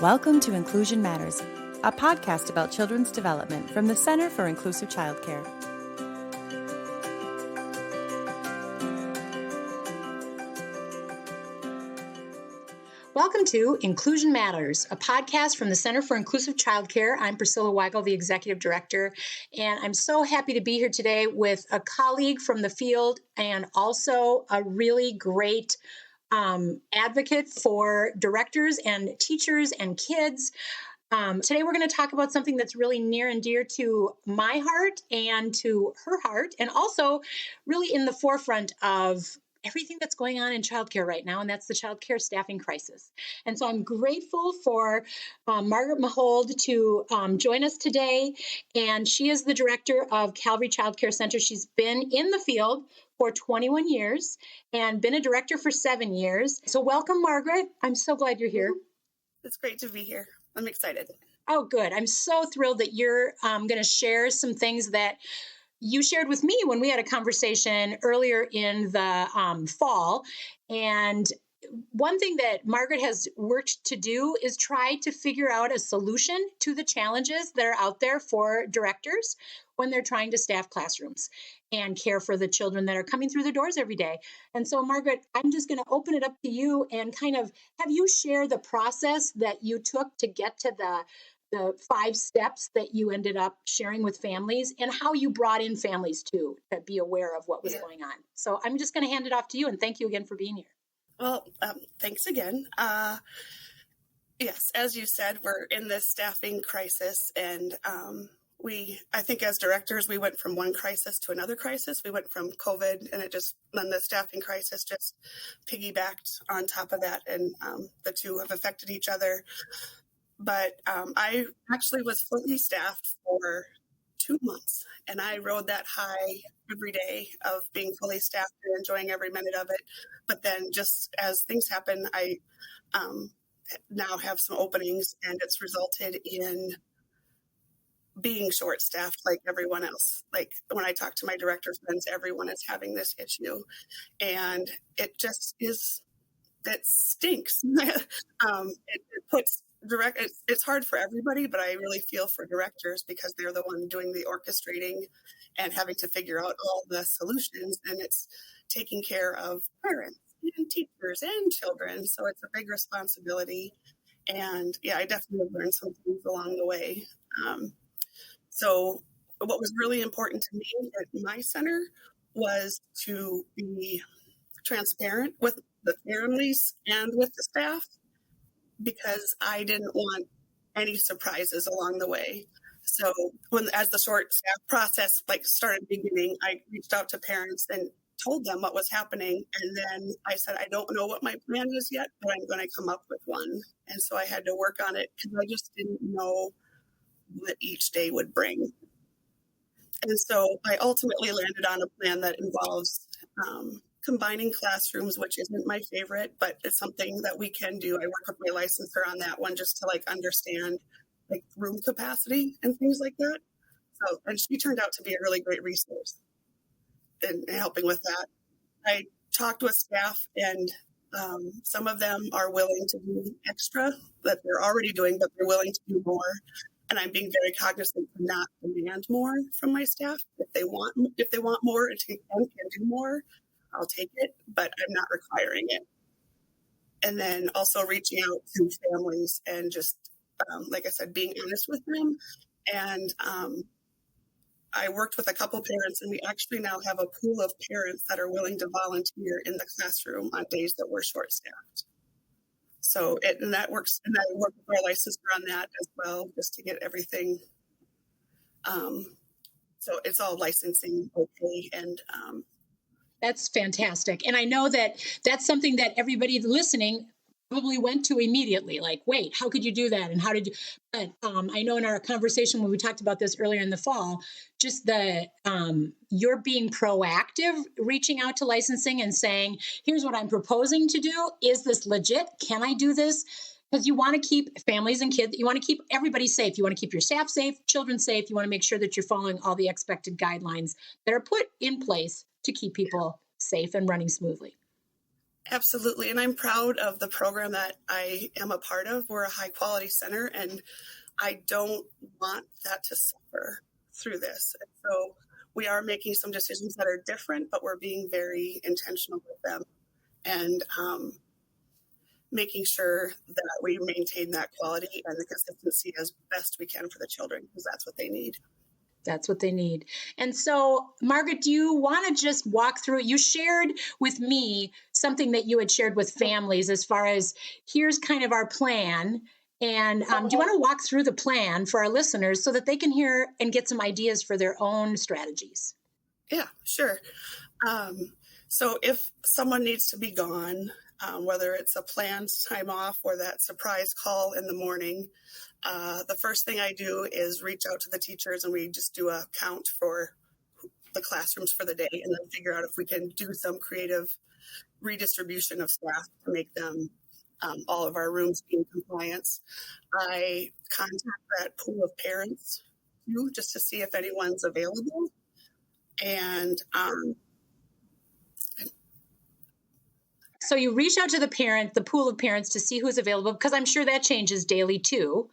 Welcome to Inclusion Matters, a podcast about children's development from the Center for Inclusive Childcare. Welcome to Inclusion Matters, a podcast from the Center for Inclusive Childcare. I'm Priscilla Weigel, the Executive Director, and I'm so happy to be here today with a colleague from the field and also a really great advocate for directors and teachers and kids. Today we're going to talk about something that's really near and dear to my heart and to her heart, and also really in the forefront of everything that's going on in childcare right now, and that's the childcare staffing crisis. And so I'm grateful for Margaret Mahold to join us today, and she is the director of Calvary Child Care Center. She's been in the field for 21 years and been a director for 7 years. So welcome, Margaret. I'm so glad you're here. It's great to be here. I'm excited. Oh, good. I'm so thrilled that you're going to share some things that you shared with me when we had a conversation earlier in the fall. And one thing that Margaret has worked to do is try to figure out a solution to the challenges that are out there for directors when they're trying to staff classrooms and care for the children that are coming through the doors every day. And so, Margaret, I'm just going to open it up to you and kind of have you share the process that you took to get to the 5 steps that you ended up sharing with families and how you brought in families too to be aware of what was going on. So I'm just going to hand it off to you, and thank you again for being here. Well, thanks again. Yes, as you said, we're in this staffing crisis, and I think as directors, we went from one crisis to another crisis. We went from COVID, and then the staffing crisis just piggybacked on top of that, and the two have affected each other. But I actually was fully staffed for 2 months, and I rode that high every day of being fully staffed and enjoying every minute of it. But then just as things happen, I now have some openings, and it's resulted in being short-staffed like everyone else. Like when I talk to my director friends, everyone is having this issue, and it just is, that stinks. It puts it's hard for everybody, but I really feel for directors because they're the one doing the orchestrating and having to figure out all the solutions, and it's taking care of parents and teachers and children. So it's a big responsibility. And yeah, I definitely learned some things along the way. So what was really important to me at my center was to be transparent with the families and with the staff, because I didn't want any surprises along the way. So as the short staff process started beginning, I reached out to parents and told them what was happening. And then I said, I don't know what my plan is yet, but I'm going to come up with one. And so I had to work on it because I just didn't know what each day would bring. And so I ultimately landed on a plan that involves combining classrooms, which isn't my favorite, but it's something that we can do. I work with my licensor on that one just to understand room capacity and things like that. So, and she turned out to be a really great resource in helping with that. I talked with staff, and some of them are willing to do extra that they're already doing, but they're willing to do more. And I'm being very cognizant to not demand more from my staff. If they want more and can do more, I'll take it, but I'm not requiring it. And then also reaching out to families and just, like I said, being honest with them. And I worked with a couple parents, and we actually now have a pool of parents that are willing to volunteer in the classroom on days that we're short-staffed. So that works, and I work with our licensor on that as well, just to get everything. So it's all licensing okay, and that's fantastic. And I know that that's something that everybody listening probably went to immediately, wait, how could you do that? And how did you, but I know in our conversation when we talked about this earlier in the fall, just you're being proactive, reaching out to licensing and saying, here's what I'm proposing to do. Is this legit? Can I do this? Because you want to keep families and kids, you want to keep everybody safe. You want to keep your staff safe, children safe. You want to make sure that you're following all the expected guidelines that are put in place to keep people safe and running smoothly. Absolutely. And I'm proud of the program that I am a part of. We're a high quality center, and I don't want that to suffer through this. And so we are making some decisions that are different, but we're being very intentional with them and making sure that we maintain that quality and the consistency as best we can for the children, because that's what they need. That's what they need. And so, Margaret, do you want to just walk through? You shared with me something that you had shared with families as far as here's kind of our plan. And do you want to walk through the plan for our listeners so that they can hear and get some ideas for their own strategies? Yeah, sure. So if someone needs to be gone, whether it's a planned time off or that surprise call in the morning, the first thing I do is reach out to the teachers, and we just do a count for the classrooms for the day, and then figure out if we can do some creative redistribution of staff to make them all of our rooms be in compliance. I contact that pool of parents too, just to see if anyone's available. And so you reach out to the pool of parents to see who's available, because I'm sure that changes daily too.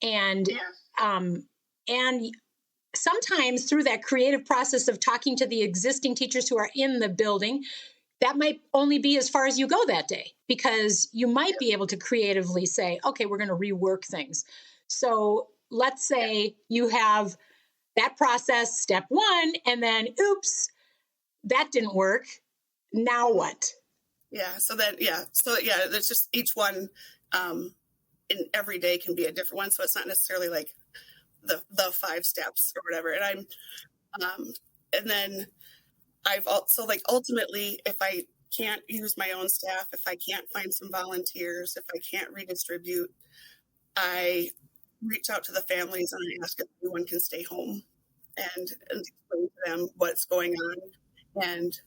And and sometimes through that creative process of talking to the existing teachers who are in the building, that might only be as far as you go that day, because you might be able to creatively say, okay, we're going to rework things. So let's say you have that process, step one, and then, oops, that didn't work. Now what? So there's just each one in every day can be a different one. So it's not necessarily like the 5 steps or whatever. And and then I've also, like, ultimately, if I can't use my own staff, if I can't find some volunteers, if I can't redistribute, I reach out to the families and I ask if everyone can stay home and explain to them what's going on. And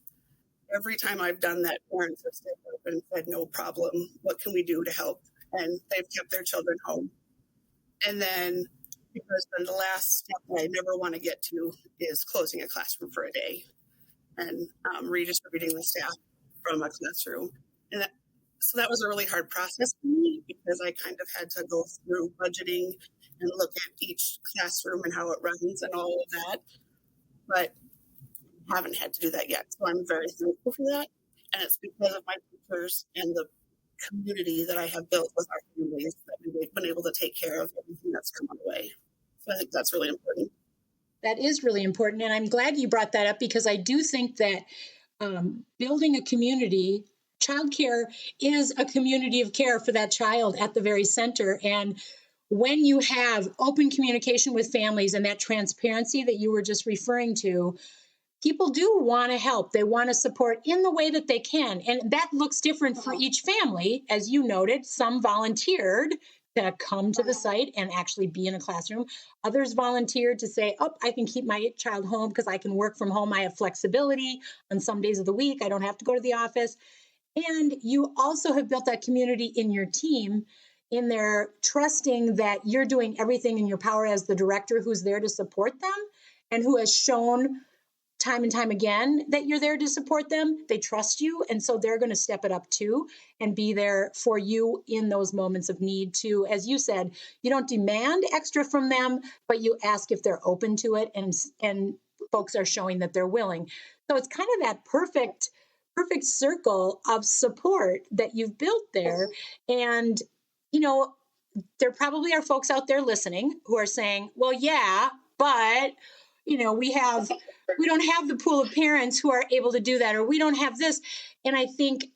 every time I've done that, parents have stepped up and said, no problem. What can we do to help? And they've kept their children home. And then, because then the last step that I never want to get to is closing a classroom for a day and redistributing the staff from a classroom. And so that was a really hard process for me, because I kind of had to go through budgeting and look at each classroom and how it runs and all of that. But I haven't had to do that yet. So I'm very thankful for that. And it's because of my teachers and the community that I have built with our families that we've been able to take care of everything that's come our way. So I think that's really important. That is really important. And I'm glad you brought that up, because I do think that building a community, childcare is a community of care for that child at the very center. And when you have open communication with families and that transparency that you were just referring to, people do want to help. They want to support in the way that they can. And that looks different for each family. As you noted, some volunteered to come to the site and actually be in a classroom. Others volunteered to say, oh, I can keep my child home because I can work from home. I have flexibility on some days of the week. I don't have to go to the office. And you also have built that community in your team, in their trusting that you're doing everything in your power as the director who's there to support them and who has shown time and time again that you're there to support them. They trust you. And so they're going to step it up too and be there for you in those moments of need too. As you said, you don't demand extra from them, but you ask if they're open to it, and folks are showing that they're willing. So it's kind of that perfect circle of support that you've built there. And, you know, there probably are folks out there listening who are saying, well, yeah, but we don't have the pool of parents who are able to do that, or we don't have this. And I think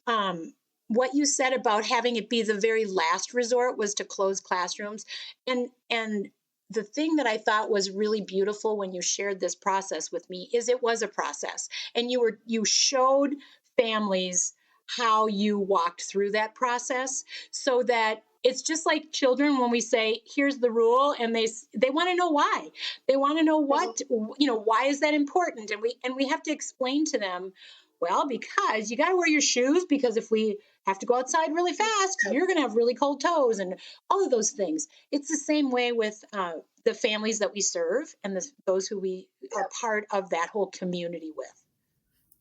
what you said about having it be the very last resort was to close classrooms. And the thing that I thought was really beautiful when you shared this process with me is it was a process. And you showed families how you walked through that process, so that it's just like children when we say, here's the rule, and they want to know why. They want to know why is that important? And we have to explain to them, well, because you got to wear your shoes, because if we have to go outside really fast, you're going to have really cold toes and all of those things. It's the same way with the families that we serve and those who we are part of that whole community with.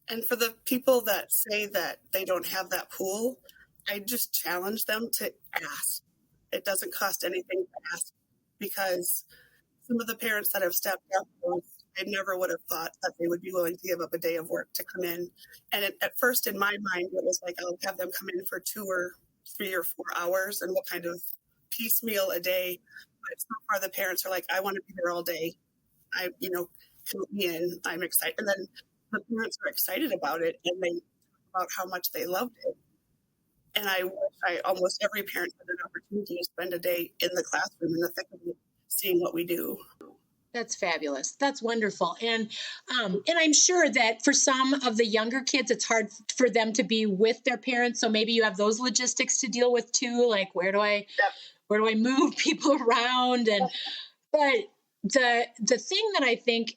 And for the people that say that they don't have that pool, I just challenge them to ask. It doesn't cost anything to ask, because some of the parents that have stepped up, I never would have thought that they would be willing to give up a day of work to come in. And at first, in my mind, it was like, I'll have them come in for 2 or 3 or 4 hours, and what kind of piecemeal a day. But so far, the parents are like, I want to be there all day. Count me in. I'm excited. And then the parents are excited about it, and they talk about how much they loved it. And I wish almost every parent had an opportunity to spend a day in the classroom in the thick of it, seeing what we do. That's fabulous. That's wonderful. And I'm sure that for some of the younger kids, it's hard for them to be with their parents. So maybe you have those logistics to deal with too. Like, where do I move people around? But the thing that I think,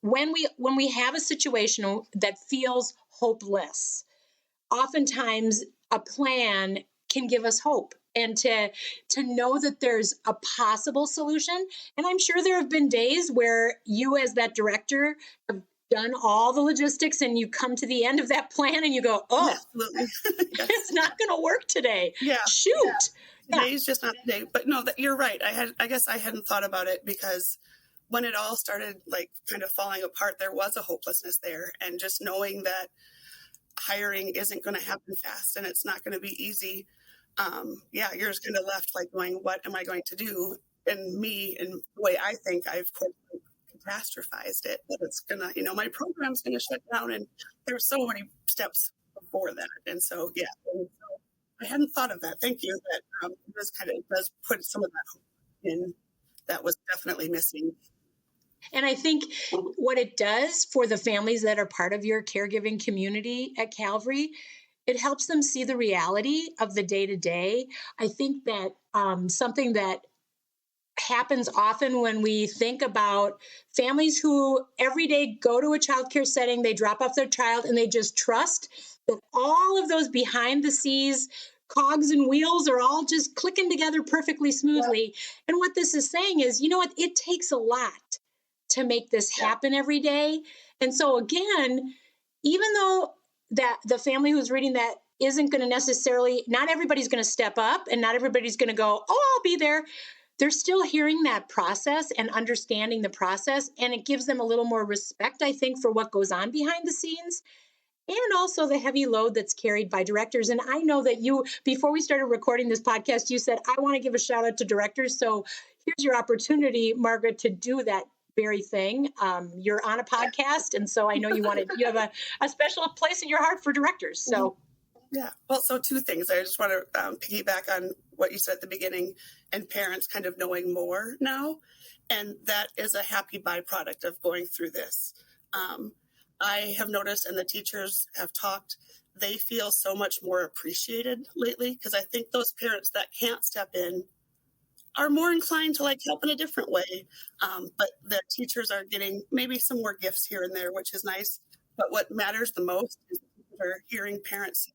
when we have a situation that feels hopeless, oftentimes a plan can give us hope, and to know that there's a possible solution. And I'm sure there have been days where you, as that director, have done all the logistics and you come to the end of that plan and you go, oh, absolutely. Yes. It's not going to work today. Yeah. Shoot. Yeah. Today's just not the day. But no, you're right. I guess I hadn't thought about it, because when it all started like kind of falling apart, there was a hopelessness there. And just knowing that hiring isn't going to happen fast and it's not going to be easy. You're just kind of left like going, what am I going to do? And me, and the way I think, I've catastrophized it, that it's going to, my program's going to shut down. And there's so many steps before that. And so, I hadn't thought of that. Thank you. That this kind of does put some of that hope in that was definitely missing. And I think what it does for the families that are part of your caregiving community at Calvary, it helps them see the reality of the day-to-day. I think that something that happens often when we think about families who every day go to a childcare setting, they drop off their child and they just trust that all of those behind the scenes cogs and wheels are all just clicking together perfectly smoothly. Yeah. And what this is saying is, you know what, it takes a lot to make this happen every day. And so again, even though that the family who's reading that isn't going to necessarily, not everybody's going to step up and not everybody's going to go, oh, I'll be there. They're still hearing that process and understanding the process. And it gives them a little more respect, I think, for what goes on behind the scenes. And also the heavy load that's carried by directors. And I know that you, before we started recording this podcast, you said, I want to give a shout out to directors. So here's your opportunity, Margaret, to do that very thing. You're on a podcast. And so I know you have a special place in your heart for directors. So yeah. Well, so 2 things. I just want to piggyback on what you said at the beginning, and parents kind of knowing more now. And that is a happy byproduct of going through this. I have noticed, and the teachers have talked, they feel so much more appreciated lately, because I think those parents that can't step in are more inclined to like help in a different way. But the teachers are getting maybe some more gifts here and there, which is nice. But what matters the most is they're hearing parents say,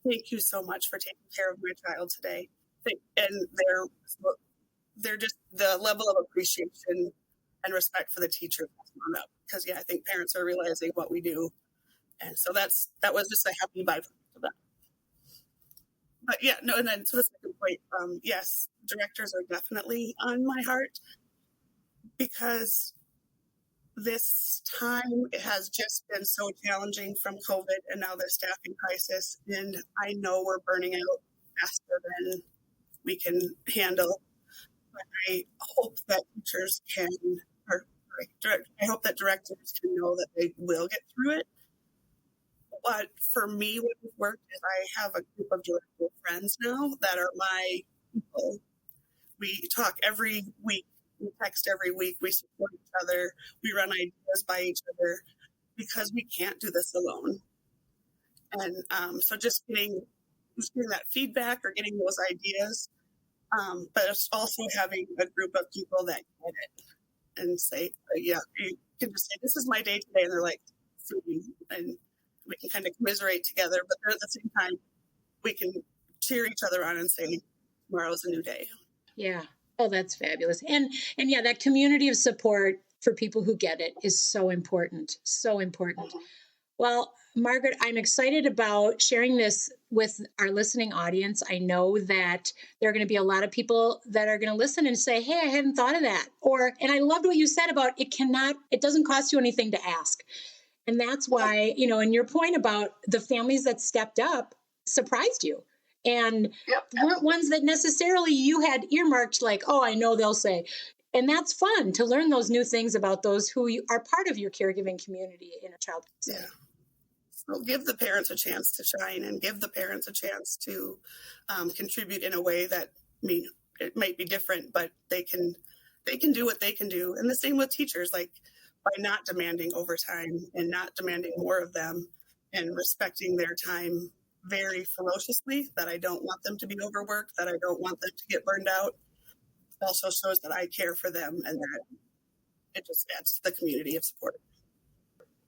thank you so much for taking care of my child today. And they're just, the level of appreciation and respect for the teacher has gone up, because I think parents are realizing what we do, and so that was just a happy byproduct of that. But and then to the second point, yes, directors are definitely on my heart, because this time it has just been so challenging from COVID and now the staffing crisis, and I know we're burning out faster than we can handle. But I hope that teachers can. I hope that directors can know that they will get through it. But for me, what has worked is I have a group of director friends now that are my people. We talk every week. We text every week. We support each other. We run ideas by each other, because we can't do this alone. And so just getting that feedback or getting those ideas, but it's also having a group of people that get it. And say, you can just say, this is my day today. And they're like, and we can kind of commiserate together. But at the same time, we can cheer each other on and say, tomorrow's a new day. Yeah. Oh, that's fabulous. And that community of support for people who get it is so important. So important. Well, Margaret, I'm excited about sharing this with our listening audience. I know that there are going to be a lot of people that are going to listen and say, hey, I hadn't thought of that. And I loved what you said about it doesn't cost you anything to ask. And that's why, and your point about the families that stepped up surprised you. And weren't ones that necessarily you had earmarked like, oh, I know they'll say. And that's fun to learn those new things about those who are part of your caregiving community in a child care setting. So give the parents a chance to shine and give the parents a chance to contribute in a way that, it might be different, but they can do what they can do. And the same with teachers, like by not demanding overtime and not demanding more of them and respecting their time very ferociously, that I don't want them to be overworked, that I don't want them to get burned out, also shows that I care for them and that it just adds to the community of support.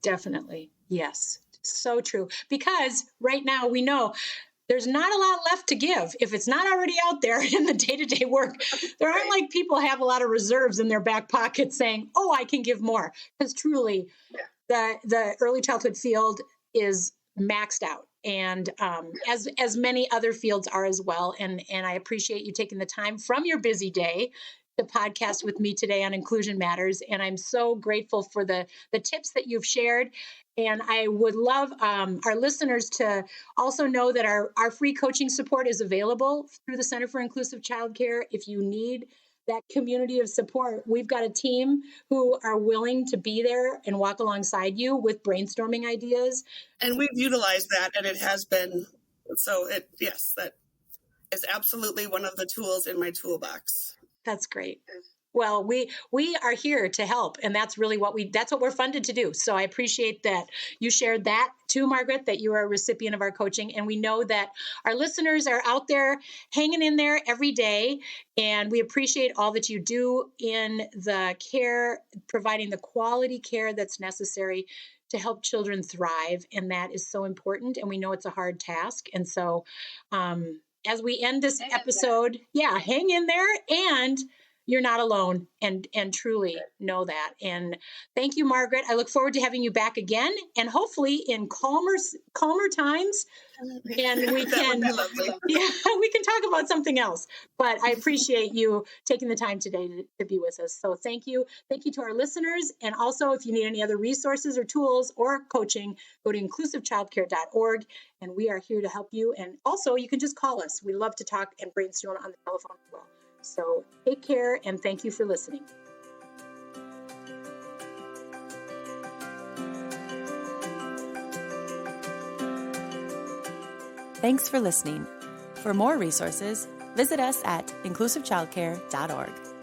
Definitely. Yes. So true. Because right now we know there's not a lot left to give. If it's not already out there in the day-to-day work, there aren't like people have a lot of reserves in their back pocket saying, oh, I can give more. Because truly the early childhood field is maxed out. And as many other fields are as well. And I appreciate you taking the time from your busy day to podcast with me today on Inclusion Matters. And I'm so grateful for the tips that you've shared. And I would love our listeners to also know that our free coaching support is available through the Center for Inclusive Childcare. If you need that community of support, we've got a team who are willing to be there and walk alongside you with brainstorming ideas. And we've utilized that, and it has been, that is absolutely one of the tools in my toolbox. That's great. Well, we are here to help, and that's really that's what we're funded to do. So I appreciate that you shared that too, Margaret, that you are a recipient of our coaching. And we know that our listeners are out there hanging in there every day. And we appreciate all that you do in the care, providing the quality care that's necessary to help children thrive. And that is so important. And we know it's a hard task. And so as we end this episode, hang in there, and you're not alone, and truly know that. And thank you, Margaret. I look forward to having you back again, and hopefully in calmer times. And we can, we can talk about something else. But I appreciate you taking the time today to be with us. So thank you. Thank you to our listeners. And also, if you need any other resources or tools or coaching, go to inclusivechildcare.org, and we are here to help you. And also, you can just call us. We love to talk and brainstorm on the telephone as well. So take care, and thank you for listening. Thanks for listening. For more resources, visit us at inclusivechildcare.org.